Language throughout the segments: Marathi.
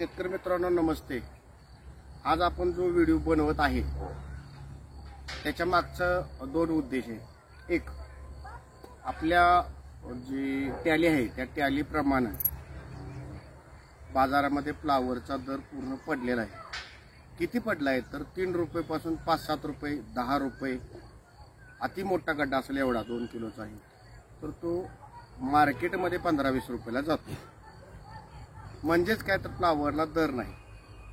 शेतकरी मित्रांनो नमस्ते। आज आपण जो व्हिडिओ बनवत आहे त्याच्या मागचा दोन उद्देश आहे। एक, आपल्या जी टॅली आहे त्या टॅली प्रमाणे बाजारामध्ये फ्लावरचा दर पूर्ण पडलेला आहे। किती पडला आहे तर 3 रुपये पासून 5-7 रुपये 10 रुपये, अति मोठा गड्डा असेल एवढा 2 किलोचा आहे तर तो मार्केटमध्ये 15-20 रुपयाला जातो। म्हणजेच काय तर फ्लावरला दर नाही,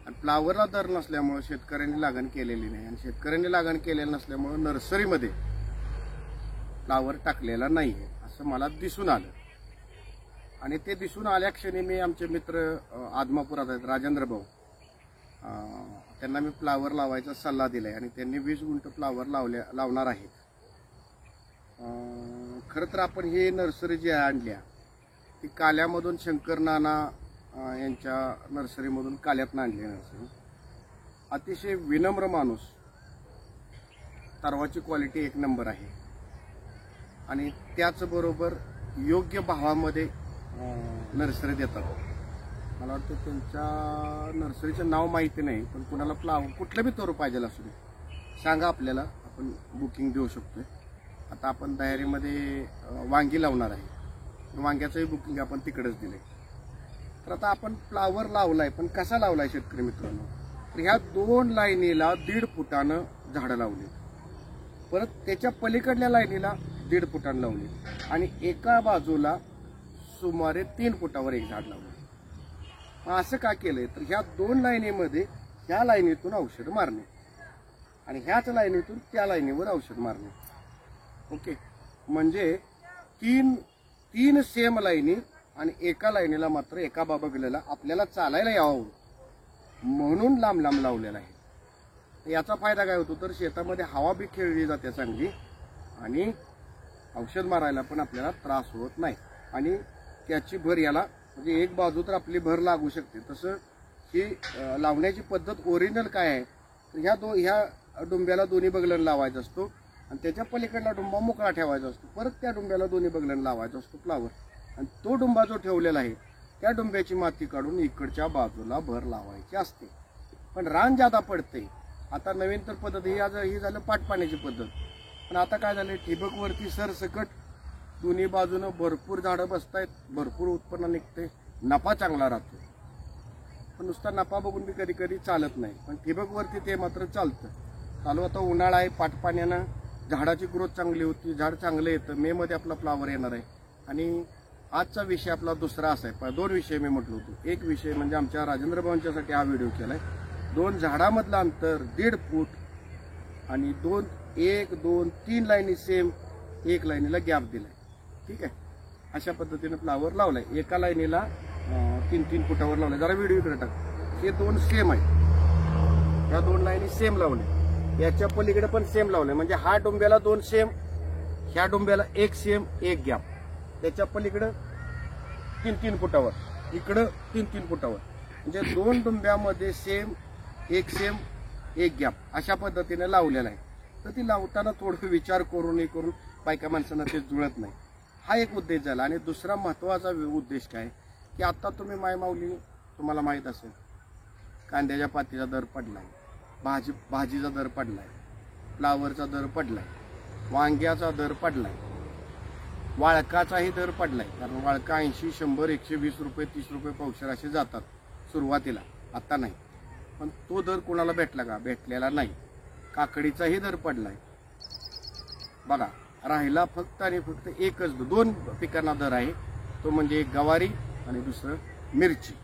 आणि फ्लावरला दर नसल्यामुळे शेतकऱ्यांनी लागण केलेली नाही, आणि शेतकऱ्यांनी लागण केलेलं नसल्यामुळे नर्सरीमध्ये फ्लावर टाकलेला नाही असं मला दिसून आलं। आणि ते दिसून आल्या क्षणी मी आमचे मित्र आदमापुरात आहेत राजेंद्र भाऊ, त्यांना मी फ्लावर लावायचा सल्ला दिलाय आणि त्यांनी 20 गुंठ फ्लावर लावणार आहेत। खरं तर आपण हे नर्सरी जी आणल्या ती काल्यामधून शंकर नाना यांच्या नर्सरीमधून काल्यातून आणली नर्सरी। अतिशय विनम्र माणूस, तरवाची क्वालिटी 1 नंबर आहे, आणि त्याचबरोबर योग्य भावामध्ये नर्सरी देतात। मला वाटतं त्यांच्या नर्सरीचं नाव माहिती नाही, पण कुणाला फ्लावर कुठलं बी तोरू पाहिजे असू दे सांगा, आपल्याला आपण बुकिंग देऊ शकतोय। आता आपण तयारीमध्ये वांगी लावणार आहे, वांग्याचंही बुकिंग आपण तिकडेच दिलंय। तर आता आपण फ्लावर लावलाय, पण कसा लावलाय शेतकरी मित्रांनो, तर ह्या 2 लाईनीला 1.5 फुटानं झाडं लावली, परत त्याच्या पलीकडल्या लाईनीला 1.5 फुटानं लावली, आणि एका बाजूला सुमारे 3 फुटावर एक झाड लावलं। असं का केलंय तर ह्या 2 लाईनीमध्ये ह्या लाईनीतून औषध मारणे आणि ह्याच लाईनीतून त्या लाईनीवर औषध मारणे। ओके, म्हणजे तीन सेम लाईनी, आणि एका लाईनीला मात्र एका बाबा आपल्याला चालायला यावं म्हणून लांब लांब लावलेला आहे। याचा फायदा काय होतो तर शेतामध्ये हवा बी खेळली जाते चांगली, आणि औषध मारायला पण आपल्याला त्रास होत नाही, आणि त्याची भर याला म्हणजे एक बाजू तर आपली भर लागू शकते। तसं ही लावण्याची पद्धत ओरिजिनल काय आहे तर ह्या डुंब्याला दोन्ही बगलन लावायचा असतो, आणि त्याच्या पलीकडला डुंबा मोकळा ठेवायचा असतो, परत त्या डुंब्याला दोन्ही बगलन लावायचा असतो फ्लावर, आणि तो डुंबा जो ठेवलेला आहे त्या डुंब्याची माती काढून इकडच्या बाजूला भर लावायची असते। पण रान ज्यादा पडते, आता नवीन तर पद्धत ही झालं पाटपाण्याची पद्धत, पण आता काय झालं ठिबकवरती सरसकट दोन्ही बाजूनं भरपूर झाडं बसतायत, भरपूर उत्पन्न निघते, नफा चांगला राहतो। पण नुसता नफा बघून मी कधी कधी चालत नाही, पण ठिबकवरती ते मात्र चालतं। चालू आता उन्हाळा आहे, पाटपाण्यानं झाडाची ग्रोथ चांगली होती, झाड चांगलं येतं, मे मध्ये आपला फ्लावर येणार आहे। आणि आजचा विषय आपला दुसरा असा आहे, 2 विषय मी म्हटलो होतो। एक विषय म्हणजे आमच्या राजेंद्र भाऊंच्यासाठी हा व्हिडिओ केलाय, 2 झाडामधलं अंतर 1.5 फूट, आणि 1, 2, 3 लाईनी सेम, 1 लाईनीला गॅप दिलाय। ठीक आहे, अशा पद्धतीने फ्लावर लावलाय, एका लाईनीला 3-3 फुटावर लावलाय। जरा व्हिडिओ इकडे टाक, हे 2 सेम आहे, या 2 लाईनी सेम लावल्या, याच्या पलीकडे पण सेम लावलंय, म्हणजे हा डोंब्याला 2 सेम, ह्या डोंब्याला 1 सेम 1 गॅप, त्याच्या पलीकडं 3-3 फुटावर, इकडं 3-3 फुटावर, म्हणजे 2 डोंब्यामध्ये सेम 1 सेम 1 गॅप अशा पद्धतीने लावलेला आहे। तर ती लावताना थोडं विचार करून बायका माणसांना ते जुळत नाही, हा एक उद्देश झाला। आणि दुसरा महत्वाचा उद्देश काय की आता तुम्ही मायमाऊली तुम्हाला माहित असेल, कांद्याच्या पातीचा दर पडलाय, भाजीचा दर पडलाय, फ्लावरचा दर पडलाय, वांग्याचा दर पडलाय, वाळकाचाही दर पडलाय, कारण वाळका 80, 100, 120 रुपये 30 रुपये पावशेर असे जातात सुरुवातीला, आता नाही। पण तो दर कोणाला भेटला का? भेटलेला नाही। काकडीचाही दर पडलाय बघा, राहिला फक्त आणि फक्त एकच 2 पिकांना दर आहे, तो म्हणजे एक गवारी आणि दुसरं मिरची।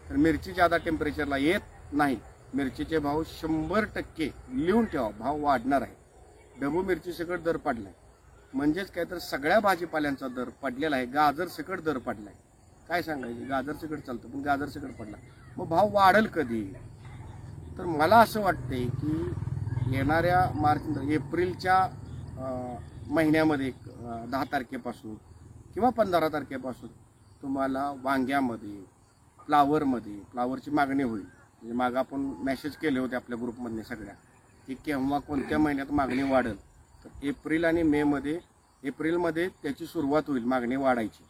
तर मिरची ज्यादा टेम्परेचरला येत नाही, मिरचीचे भाव 100% लिहून ठेवा, भाव वाढणार आहे। ढबू मिरची सकट दर पडलाय, म्हणजेच काय तर सगळ्या भाजीपाल्यांचा दर पडलेला आहे। गाजर सकट दर पडलाय, काय सांगायचं, गाजर सकट चालतं पण गाजर सकट पडला, मग भाव वाढेल कधी? तर मला असं वाटतंय की येणाऱ्या एप्रिलच्या महिन्यामध्ये 10 तारखेपासून किंवा 15 तारखेपासून तुम्हाला वांग्यामध्ये, फ्लावरची मागणी होईल। म्हणजे मागं आपण मेसेज केले होते आपल्या ग्रुपमधले सगळ्या की केव्हा कोणत्या महिन्यात मागणी वाढेल, तर एप्रिल आणि मे मध्ये, एप्रिलमध्ये त्याची सुरुवात होईल मागणी वाढायची,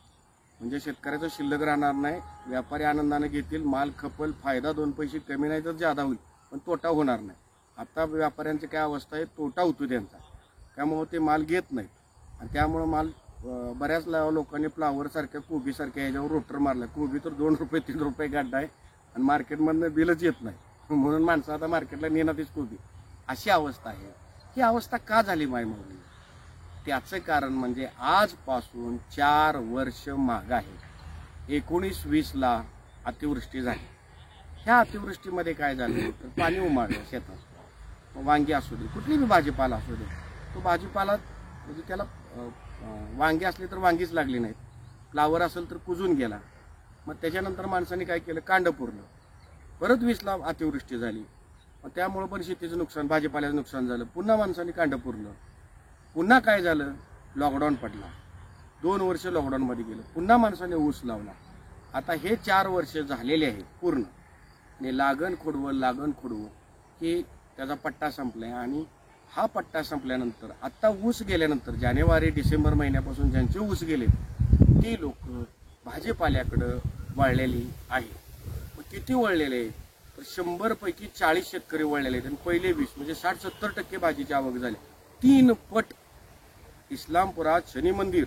म्हणजे शेतकऱ्याचं शिल्लक राहणार नाही, व्यापारी आनंदाने घेतील, माल खपल, फायदा 2 पैसे कमी नाही तर जादा होईल, पण तोटा होणार नाही. आता व्यापाऱ्यांची काय अवस्था आहे, तोटा होतो त्यांचा, त्यामुळं ते माल घेत नाहीत. आणि त्यामुळं माल बऱ्याच लोकांनी फ्लावरसारख्या कोबीसारख्या ह्याच्यावर रोटर मारला. कोबी तर 2 रुपये 3 रुपये गाड्डा आहे आणि मार्केटमधनं बिलच येत नाही, म्हणून माणसं आता मार्केटला नेणारच कोबी, अशी अवस्था आहे. ही अवस्था का झाली मायमाऊली? त्याचं कारण म्हणजे आजपासून 4 वर्ष मागं आहे. 19-20ला अतिवृष्टी झाली. ह्या अतिवृष्टीमध्ये काय झालं तर पाणी उमाळलं शेतात. वांगी असू दे, कुठली बी भाजीपाला असू दे, तो भाजीपाला म्हणजे त्याला वांगी असली तर वांगीच लागली नाहीत, फ्लावर असेल तर कुजून गेला. मग त्याच्यानंतर माणसाने काय केलं, कांड पुरलं. परत 20ला अतिवृष्टी झाली, मग त्यामुळं पण शेतीचं नुकसान, भाजीपाल्याचं नुकसान झालं. पुन्हा माणसाने कांड पुरलं. पुन्हा काय झालं, लॉकडाऊन पडला. 2 वर्ष लॉकडाऊनमध्ये गेलं. पुन्हा माणसाने ऊस लावला. आता हे 4 वर्ष झालेले आहे पूर्ण. आणि लागण खोडवं की त्याचा पट्टा संपलाय. आणि हा पट्टा संपल्यानंतर आता ऊस गेल्यानंतर जानेवारी-डिसेंबर महिन्यापासून ज्यांचे ऊस गेले ती लोक भाजीपाल्याकडं वळलेली आहे. मग किती वळलेले आहे तर 100 पैकी 40 शेतकरी वळलेले आहेत. आणि पहिले 20 म्हणजे 60-70% भाजीची आवक झाली. 3 पट इस्लामपुरात शनी मंदिर,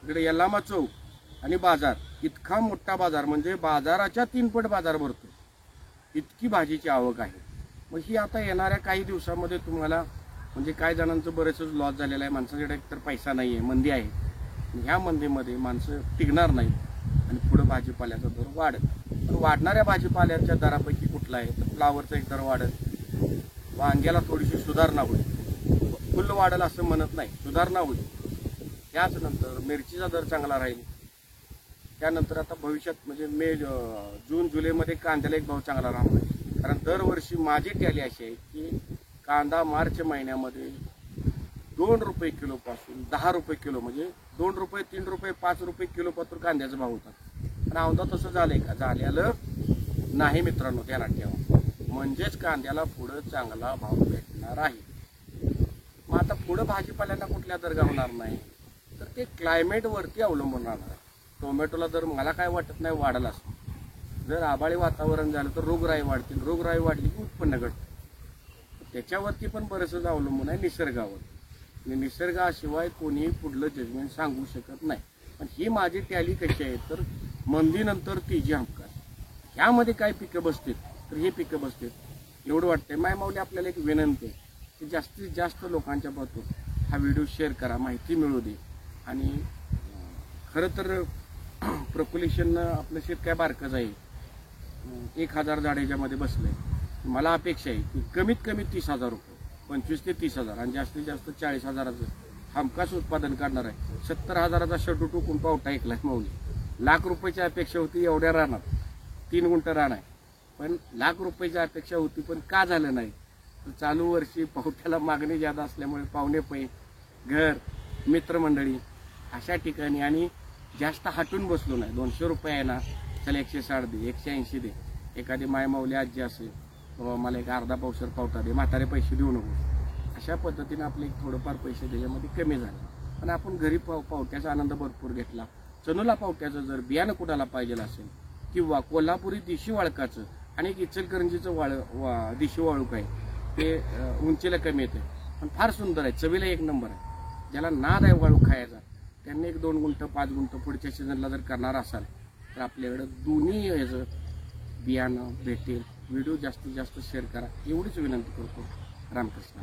इकडे यल्लामा चौक आणि बाजार, इतका मोठा बाजार म्हणजे बाजाराच्या 3 पट बाजार भरतो, इतकी भाजीची आवक आहे. मग ही आता येणाऱ्या काही दिवसामध्ये तुम्हाला म्हणजे काही जणांचं बरेचच लॉस झालेलं आहे. माणसाकडे एकतर पैसा नाही आहे, मंदी आहे. ह्या मंदीमध्ये माणसं टिकणार नाहीत आणि पुढं भाजीपाल्याचा दर वाढत. पण वाढणाऱ्या भाजीपाल्याच्या दरापैकी कुठला आहे तर फ्लावरचा एक दर वाढत, वांग्याला थोडीशी सुधारणा होईल. फुल वाढेल असं म्हणत नाही, सुधारणा होईल. त्याचनंतर मिरचीचा दर चांगला राहील. त्यानंतर आता भविष्यात म्हणजे जून-जुलैमध्ये कांद्याला एक भाव चांगला राहणार. कारण दरवर्षी माझी टॅली अशी आहे की कांदा मार्च महिन्यामध्ये 2 रुपये किलोपासून 10 रुपये किलो, म्हणजे 2 रुपये 3 रुपये 5 रुपये किलो पासून कांद्याचा भाव होता. पण औंधा तसं झालंय का? झालेलं नाही मित्रांनो, ध्यानात ठेवा. म्हणजेच कांद्याला पुढं चांगला भाव भेटणार आहे. मग आता पुढं भाजीपाल्यांना कुठल्या दर गावणार नाही तर ते क्लायमेटवरती अवलंबून राहणार आहे. टोमॅटोला दर मला काय वाटत नाही वाढला असं. जर आभाळी वातावरण झालं तर रोगराई वाढतील, रोगराई वाढली की उत्पन्न घटतं. त्याच्यावरती पण बरंचसं अवलंबून आहे निसर्गावर. आणि निसर्गाशिवाय कोणीही पुढलं जजमेंट सांगू शकत नाही. पण ही माझी टॅली कशी आहे तर मंदीनंतर तेजी हमखास. ह्यामध्ये काय पिकं बसतील तर हे पिकं बसतील एवढं वाटतंय. मायमाऊली आपल्याला एक विनंती आहे की जास्तीत जास्त लोकांच्या पासून हा व्हिडिओ शेअर करा, माहिती मिळू दे. आणि खरं तर प्रपोलेशन आपलं शेत काय बारकंच आहे. 1000 झाड ह्याच्यामध्ये बसलंय. मला अपेक्षा आहे की कमीत कमी 30,000 रुपये, 25 ते 30,000 आणि जास्तीत जास्त 40,000चं हमखास उत्पादन करणार आहे. 70,000चा शर्ट टोकून पावटा ऐकलाय माऊली. ₹1,00,000 अपेक्षा होती एवढ्या रानात, 3 गुंठ रान आहे. पण ₹1,00,000 अपेक्षा होती, पण का झालं नाही तर चालू वर्षी पावट्याला मागणी जादा असल्यामुळे पाहुणे पै, घर, मित्रमंडळी अशा ठिकाणी आणि जास्त हटून बसलो नाही. ₹200 आहे ना, चल 160 दे, 180 दे. एखादी मायमाऊली आजी असेल, बाबा मला एक अर्धा पावशेर पावटा दे, म्हातारे पैसे देऊ नको. अशा पद्धतीने आपले थोडंफार पैसे त्याच्यामध्ये कमी झाले. पण आपण घरी पावट्याचा आनंद भरपूर घेतला. चनोला पावट्याचं जर बियाणं कुणाला पाहिजे असेल किंवा कोल्हापुरी देशी वाळकाचं आणि एक इचलकरंजीचं देशी वाळूक आहे, ते उंचीला कमी येते पण फार सुंदर आहे, चवीला एक नंबर आहे. ज्याला नाद आहे वाळू खायचा त्यांनी 1-2 गुंठ 5 गुंठ पुढच्या सीझनला जर करणार असाल तर आपल्याकडं दोन्ही ह्याचं बियाणं भेटेल. व्हिडिओ जास्तीत जास्त शेअर करा एवढीच विनंती करतो. रामकृष्ण.